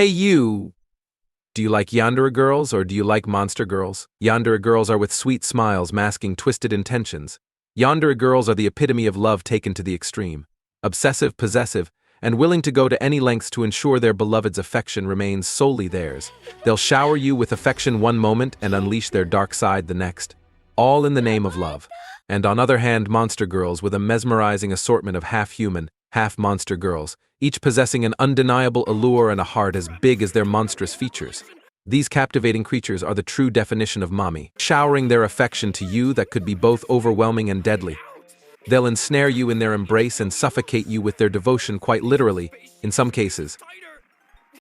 Hey you! Do you like Yandere girls or do you like monster girls? Yandere girls are with sweet smiles masking twisted intentions. Yandere girls are the epitome of love taken to the extreme. Obsessive, possessive, and willing to go to any lengths to ensure their beloved's affection remains solely theirs. They'll shower you with affection one moment and unleash their dark side the next, all in the name of love. And on other hand, monster girls with a mesmerizing assortment of half-human, half-monster girls, each possessing an undeniable allure and a heart as big as their monstrous features. These captivating creatures are the true definition of mommy, showering their affection to you that could be both overwhelming and deadly. They'll ensnare you in their embrace and suffocate you with their devotion quite literally, in some cases.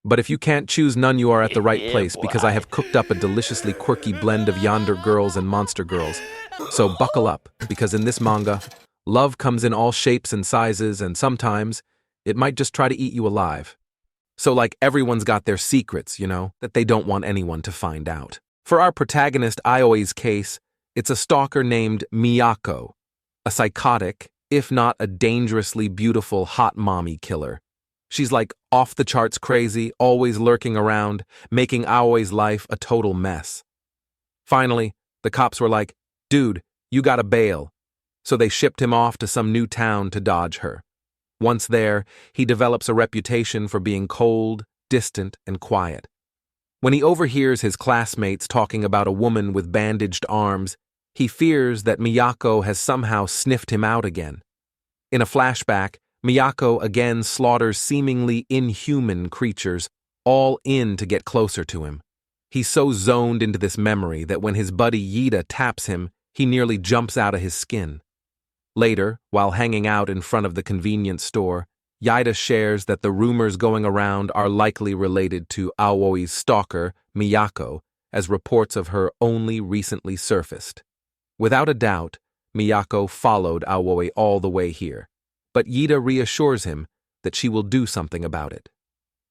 But if you can't choose none, you are at the right place because I have cooked up a deliciously quirky blend of yandere girls and monster girls. So buckle up, because in this manga, love comes in all shapes and sizes, and sometimes it might just try to eat you alive. So like everyone's got their secrets, that they don't want anyone to find out. For our protagonist Aoi's case, it's a stalker named Miyako, a psychotic, if not a dangerously beautiful hot mommy killer. She's like off-the-charts crazy, always lurking around, making Aoi's life a total mess. Finally, the cops were like, "Dude, you gotta bail." So they shipped him off to some new town to dodge her. Once there, he develops a reputation for being cold, distant, and quiet. When he overhears his classmates talking about a woman with bandaged arms, he fears that Miyako has somehow sniffed him out again. In a flashback, Miyako again slaughters seemingly inhuman creatures, all in to get closer to him. He's so zoned into this memory that when his buddy Ueda taps him, he nearly jumps out of his skin. Later, while hanging out in front of the convenience store, Ueda shares that the rumors going around are likely related to Aoi's stalker, Miyako, as reports of her only recently surfaced. Without a doubt, Miyako followed Aoi all the way here, but Ueda reassures him that she will do something about it.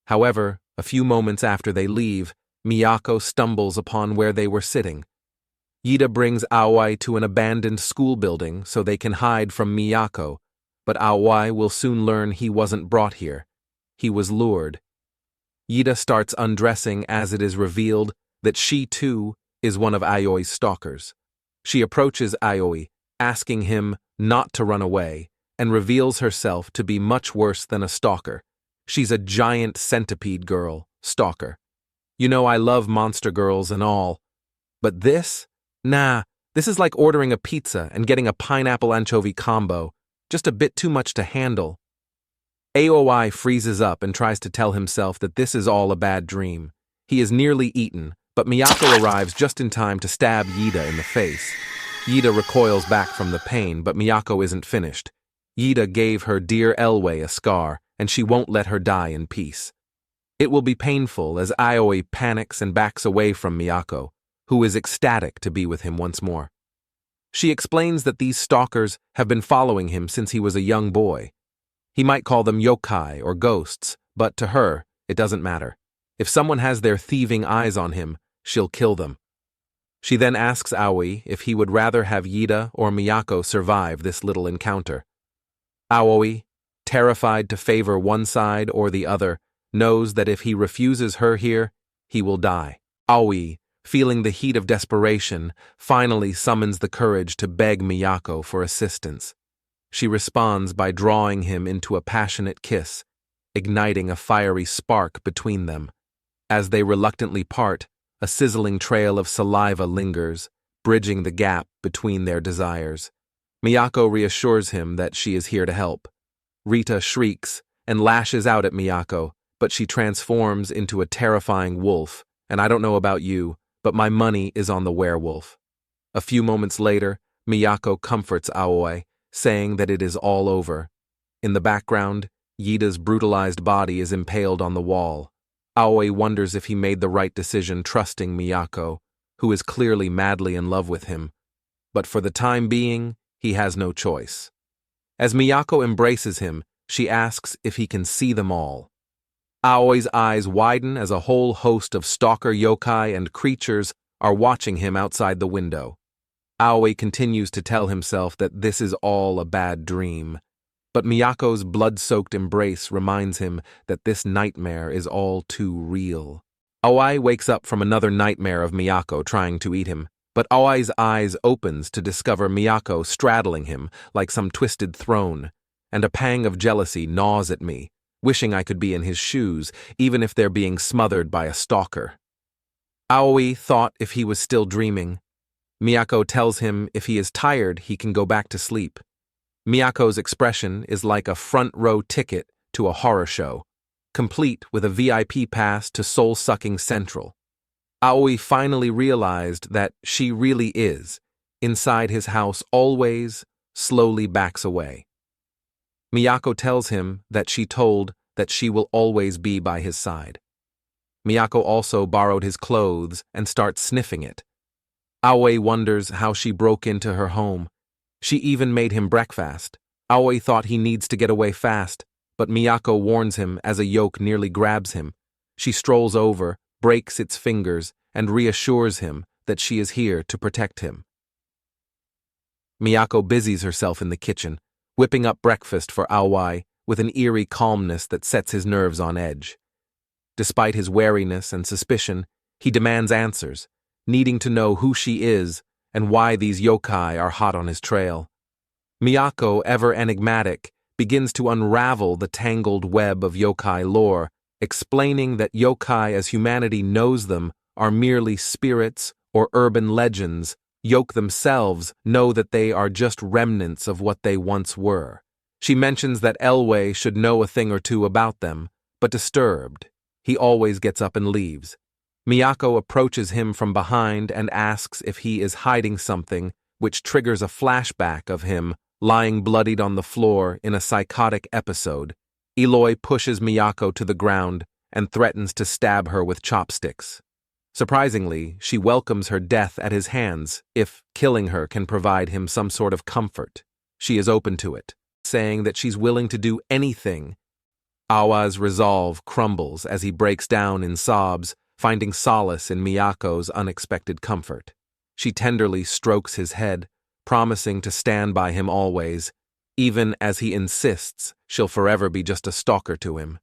However, a few moments after they leave, Miyako stumbles upon where they were sitting. Ueda brings Aoi to an abandoned school building so they can hide from Miyako, but Aoi will soon learn he wasn't brought here. He was lured. Ueda starts undressing as it is revealed that she, too, is one of Aoi's stalkers. She approaches Aoi, asking him not to run away, and reveals herself to be much worse than a stalker. She's a giant centipede girl, stalker. I love monster girls and all, but this? Nah, this is like ordering a pizza and getting a pineapple anchovy combo, just a bit too much to handle. Aoi freezes up and tries to tell himself that this is all a bad dream. He is nearly eaten, but Miyako arrives just in time to stab Ueda in the face. Ueda recoils back from the pain, but Miyako isn't finished. Ueda gave her dear Elway a scar, and she won't let her die in peace. It will be painful as Aoi panics and backs away from Miyako, who is ecstatic to be with him once more. She explains that these stalkers have been following him since he was a young boy. He might call them yokai or ghosts, but to her, it doesn't matter. If someone has their thieving eyes on him, she'll kill them. She then asks Aoi if he would rather have Ueda or Miyako survive this little encounter. Aoi, terrified to favor one side or the other, knows that if he refuses her here, he will die. Aoi, feeling the heat of desperation, finally summons the courage to beg Miyako for assistance. She responds by drawing him into a passionate kiss, igniting a fiery spark between them. As they reluctantly part, a sizzling trail of saliva lingers, bridging the gap between their desires. Miyako reassures him that she is here to help. Rita shrieks and lashes out at Miyako, but she transforms into a terrifying wolf, and I don't know about you, but my money is on the werewolf. A few moments later, Miyako comforts Aoi, saying that it is all over. In the background, Ueda's brutalized body is impaled on the wall. Aoi wonders if he made the right decision trusting Miyako, who is clearly madly in love with him. But for the time being, he has no choice. As Miyako embraces him, she asks if he can see them all. Aoi's eyes widen as a whole host of stalker yokai and creatures are watching him outside the window. Aoi continues to tell himself that this is all a bad dream. But Miyako's blood-soaked embrace reminds him that this nightmare is all too real. Aoi wakes up from another nightmare of Miyako trying to eat him, but Aoi's eyes opens to discover Miyako straddling him like some twisted throne, and a pang of jealousy gnaws at me, wishing I could be in his shoes, even if they're being smothered by a stalker. Aoi thought if he was still dreaming. Miyako tells him if he is tired, he can go back to sleep. Miyako's expression is like a front-row ticket to a horror show, complete with a VIP pass to soul-sucking Central. Aoi finally realized that she really is, inside his house always, slowly backs away. Miyako tells him that she told that she will always be by his side. Miyako also borrowed his clothes and starts sniffing it. Aoi wonders how she broke into her home. She even made him breakfast. Aoi thought he needs to get away fast, but Miyako warns him as a yoke nearly grabs him. She strolls over, breaks its fingers, and reassures him that she is here to protect him. Miyako busies herself in the kitchen, whipping up breakfast for Aoi with an eerie calmness that sets his nerves on edge. Despite his wariness and suspicion, he demands answers, needing to know who she is and why these yokai are hot on his trail. Miyako, ever enigmatic, begins to unravel the tangled web of yokai lore, explaining that yokai as humanity knows them are merely spirits or urban legends. Yoke themselves know that they are just remnants of what they once were. She mentions that Elway should know a thing or two about them, but disturbed, he always gets up and leaves. Miyako approaches him from behind and asks if he is hiding something, which triggers a flashback of him lying bloodied on the floor in a psychotic episode. Eloy pushes Miyako to the ground and threatens to stab her with chopsticks. Surprisingly, she welcomes her death at his hands if killing her can provide him some sort of comfort. She is open to it, saying that she's willing to do anything. Awa's resolve crumbles as he breaks down in sobs, finding solace in Miyako's unexpected comfort. She tenderly strokes his head, promising to stand by him always, even as he insists she'll forever be just a stalker to him.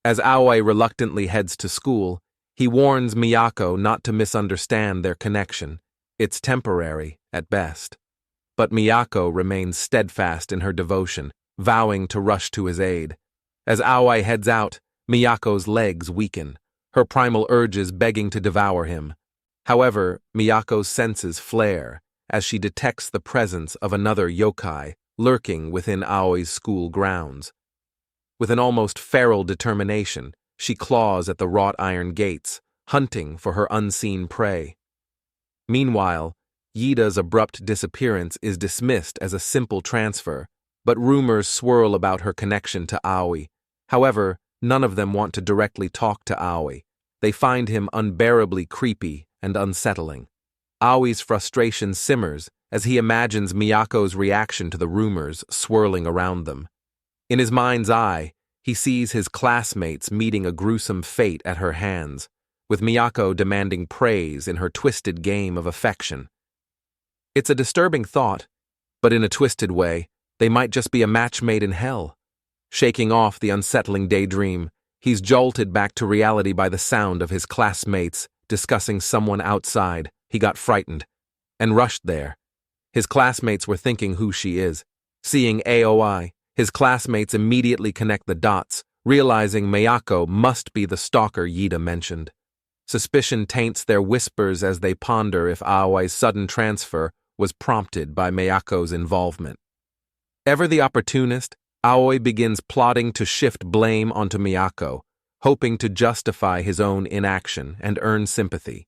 As Aoi reluctantly heads to school, he warns Miyako not to misunderstand their connection. It's temporary, at best. But Miyako remains steadfast in her devotion, vowing to rush to his aid. As Aoi heads out, Miyako's legs weaken, her primal urges begging to devour him. However, Miyako's senses flare as she detects the presence of another yokai lurking within Aoi's school grounds. With an almost feral determination, she claws at the wrought iron gates, hunting for her unseen prey. Meanwhile, Yida's abrupt disappearance is dismissed as a simple transfer, but rumors swirl about her connection to Aoi. However, none of them want to directly talk to Aoi. They find him unbearably creepy and unsettling. Aoi's frustration simmers as he imagines Miyako's reaction to the rumors swirling around them. In his mind's eye, he sees his classmates meeting a gruesome fate at her hands, with Miyako demanding praise in her twisted game of affection. It's a disturbing thought, but in a twisted way, they might just be a match made in hell. Shaking off the unsettling daydream, he's jolted back to reality by the sound of his classmates discussing someone outside. He got frightened and rushed there. His classmates were thinking who she is. Seeing Aoi, his classmates immediately connect the dots, realizing Miyako must be the stalker Yida mentioned. Suspicion taints their whispers as they ponder if Aoi's sudden transfer was prompted by Miyako's involvement. Ever the opportunist, Aoi begins plotting to shift blame onto Miyako, hoping to justify his own inaction and earn sympathy.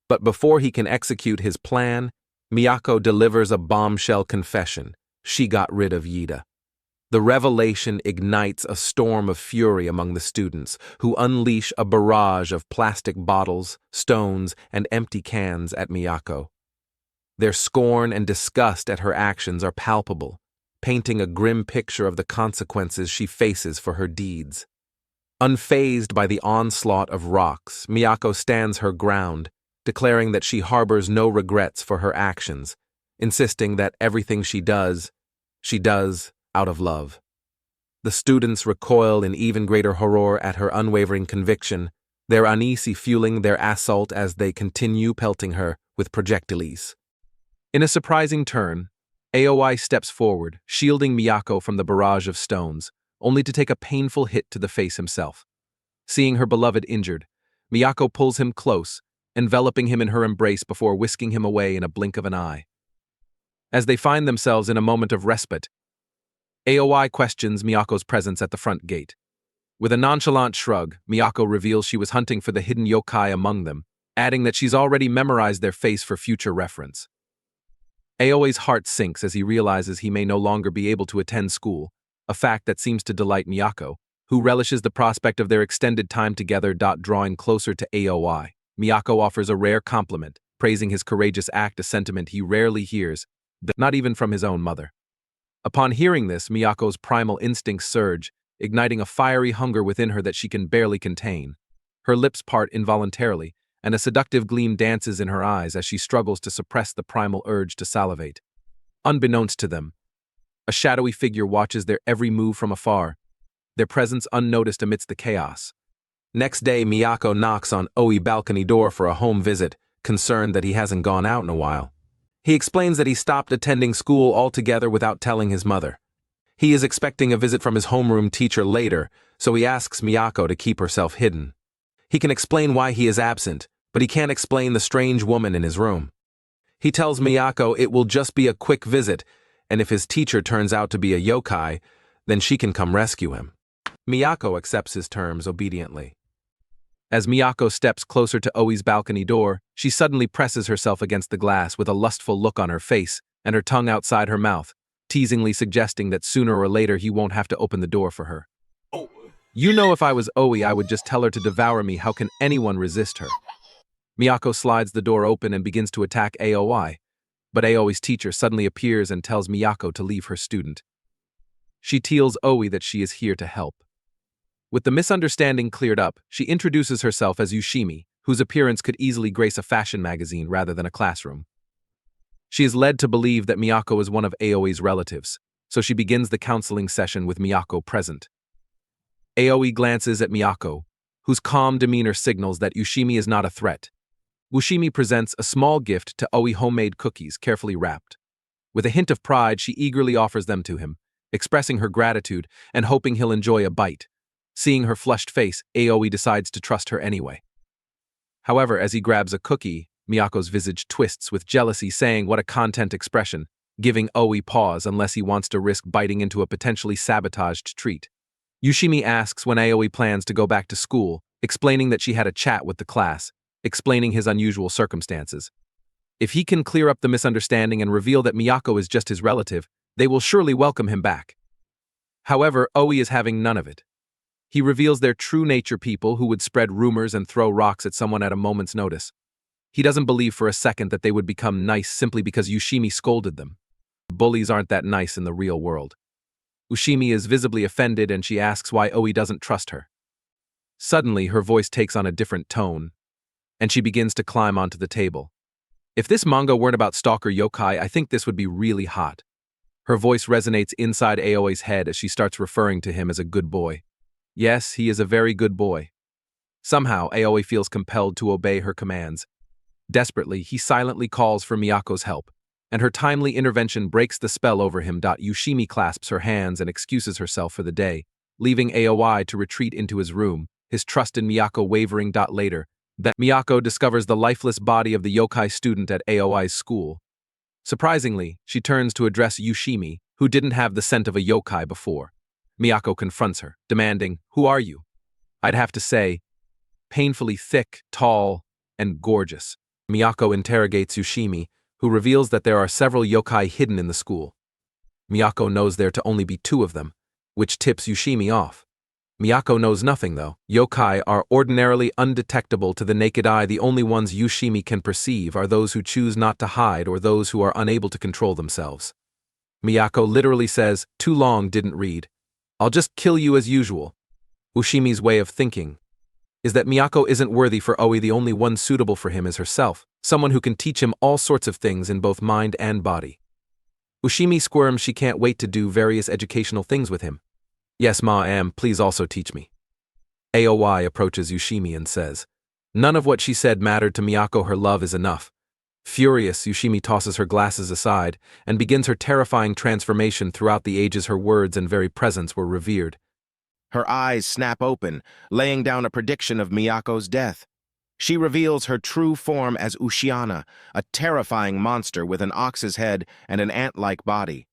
But before he can execute his plan, Miyako delivers a bombshell confession. She got rid of Yida. The revelation ignites a storm of fury among the students, who unleash a barrage of plastic bottles, stones, and empty cans at Miyako. Their scorn and disgust at her actions are palpable, painting a grim picture of the consequences she faces for her deeds. Unfazed by the onslaught of rocks, Miyako stands her ground, declaring that she harbors no regrets for her actions, insisting that everything she does out of love. The students recoil in even greater horror at her unwavering conviction, their uneasy fueling their assault as they continue pelting her with projectiles. In a surprising turn, Aoi steps forward, shielding Miyako from the barrage of stones, only to take a painful hit to the face himself. Seeing her beloved injured, Miyako pulls him close, enveloping him in her embrace before whisking him away in a blink of an eye. As they find themselves in a moment of respite, Aoi questions Miyako's presence at the front gate. With a nonchalant shrug, Miyako reveals she was hunting for the hidden yokai among them, adding that she's already memorized their face for future reference. Aoi's heart sinks as he realizes he may no longer be able to attend school, a fact that seems to delight Miyako, who relishes the prospect of their extended time together. Drawing closer to Aoi, Miyako offers a rare compliment, praising his courageous act, a sentiment he rarely hears, not even from his own mother. Upon hearing this, Miyako's primal instincts surge, igniting a fiery hunger within her that she can barely contain. Her lips part involuntarily, and a seductive gleam dances in her eyes as she struggles to suppress the primal urge to salivate. Unbeknownst to them, a shadowy figure watches their every move from afar, their presence unnoticed amidst the chaos. Next day, Miyako knocks on Oi's balcony door for a home visit, concerned that he hasn't gone out in a while. He explains that he stopped attending school altogether without telling his mother. He is expecting a visit from his homeroom teacher later, so he asks Miyako to keep herself hidden. He can explain why he is absent, but he can't explain the strange woman in his room. He tells Miyako it will just be a quick visit, and if his teacher turns out to be a yokai, then she can come rescue him. Miyako accepts his terms obediently. As Miyako steps closer to Oi's balcony door, she suddenly presses herself against the glass with a lustful look on her face and her tongue outside her mouth, teasingly suggesting that sooner or later he won't have to open the door for her. You know, if I was Oi, I would just tell her to devour me. How can anyone resist her? Miyako slides the door open and begins to attack Aoi, but Aoi's teacher suddenly appears and tells Miyako to leave her student. She tells Oi that she is here to help. With the misunderstanding cleared up, she introduces herself as Yushimi, whose appearance could easily grace a fashion magazine rather than a classroom. She is led to believe that Miyako is one of Aoi's relatives, so she begins the counseling session with Miyako present. Aoi glances at Miyako, whose calm demeanor signals that Yushimi is not a threat. Yushimi presents a small gift to Oi, homemade cookies carefully wrapped. With a hint of pride, she eagerly offers them to him, expressing her gratitude and hoping he'll enjoy a bite. Seeing her flushed face, Aoi decides to trust her anyway. However, as he grabs a cookie, Miyako's visage twists with jealousy, saying what a content expression, giving Oi pause unless he wants to risk biting into a potentially sabotaged treat. Yushimi asks when Aoi plans to go back to school, explaining that she had a chat with the class, explaining his unusual circumstances. If he can clear up the misunderstanding and reveal that Miyako is just his relative, they will surely welcome him back. However, Oi is having none of it. He reveals their true nature, people who would spread rumors and throw rocks at someone at a moment's notice. He doesn't believe for a second that they would become nice simply because Yushimi scolded them. Bullies aren't that nice in the real world. Yushimi is visibly offended and she asks why Oi doesn't trust her. Suddenly, her voice takes on a different tone, and she begins to climb onto the table. If this manga weren't about stalker yokai, I think this would be really hot. Her voice resonates inside Aoi's head as she starts referring to him as a good boy. Yes, he is a very good boy. Somehow, Aoi feels compelled to obey her commands. Desperately, he silently calls for Miyako's help, and her timely intervention breaks the spell over him. Yushimi clasps her hands and excuses herself for the day, leaving Aoi to retreat into his room, his trust in Miyako wavering. Later, that Miyako discovers the lifeless body of the yokai student at Aoi's school. Surprisingly, she turns to address Yushimi, who didn't have the scent of a yokai before. Miyako confronts her, demanding, "Who are you?" I'd have to say, painfully thick, tall, and gorgeous. Miyako interrogates Yushimi, who reveals that there are several yokai hidden in the school. Miyako knows there to only be 2 of them, which tips Yushimi off. Miyako knows nothing, though. Yokai are ordinarily undetectable to the naked eye. The only ones Yushimi can perceive are those who choose not to hide or those who are unable to control themselves. Miyako literally says, "Too long, didn't read. I'll just kill you as usual." Yushimi's way of thinking is that Miyako isn't worthy for Oi. The only one suitable for him is herself, someone who can teach him all sorts of things in both mind and body. Yushimi squirms. She can't wait to do various educational things with him. Yes, ma am, please also teach me. Aoy approaches Yushimi and says, none of what she said mattered to Miyako, her love is enough. Furious, Yushimi tosses her glasses aside and begins her terrifying transformation. Throughout the ages her words and very presence were revered. Her eyes snap open, laying down a prediction of Miyako's death. She reveals her true form as Ushiana, a terrifying monster with an ox's head and an ant-like body.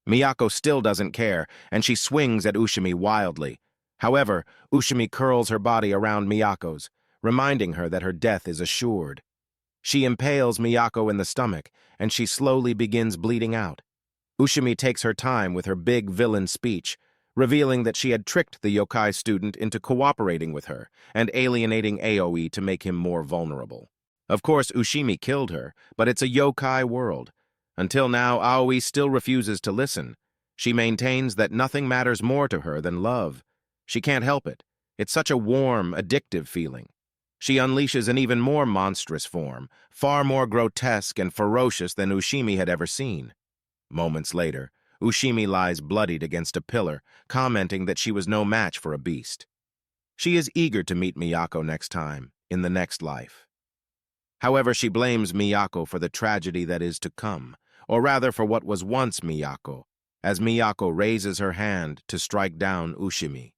Miyako still doesn't care, and she swings at Ushimi wildly. However, Ushimi curls her body around Miyako's, reminding her that her death is assured. She impales Miyako in the stomach, and she slowly begins bleeding out. Ushimi takes her time with her big villain speech, revealing that she had tricked the yokai student into cooperating with her and alienating Aoi to make him more vulnerable. Of course, Ushimi killed her, but it's a yokai world. Until now, Aoi still refuses to listen. She maintains that nothing matters more to her than love. She can't help it. It's such a warm, addictive feeling. She unleashes an even more monstrous form, far more grotesque and ferocious than Ushimi had ever seen. Moments later, Ushimi lies bloodied against a pillar, commenting that she was no match for a beast. She is eager to meet Miyako next time, in the next life. However, she blames Miyako for the tragedy that is to come, or rather for what was once Miyako, as Miyako raises her hand to strike down Ushimi.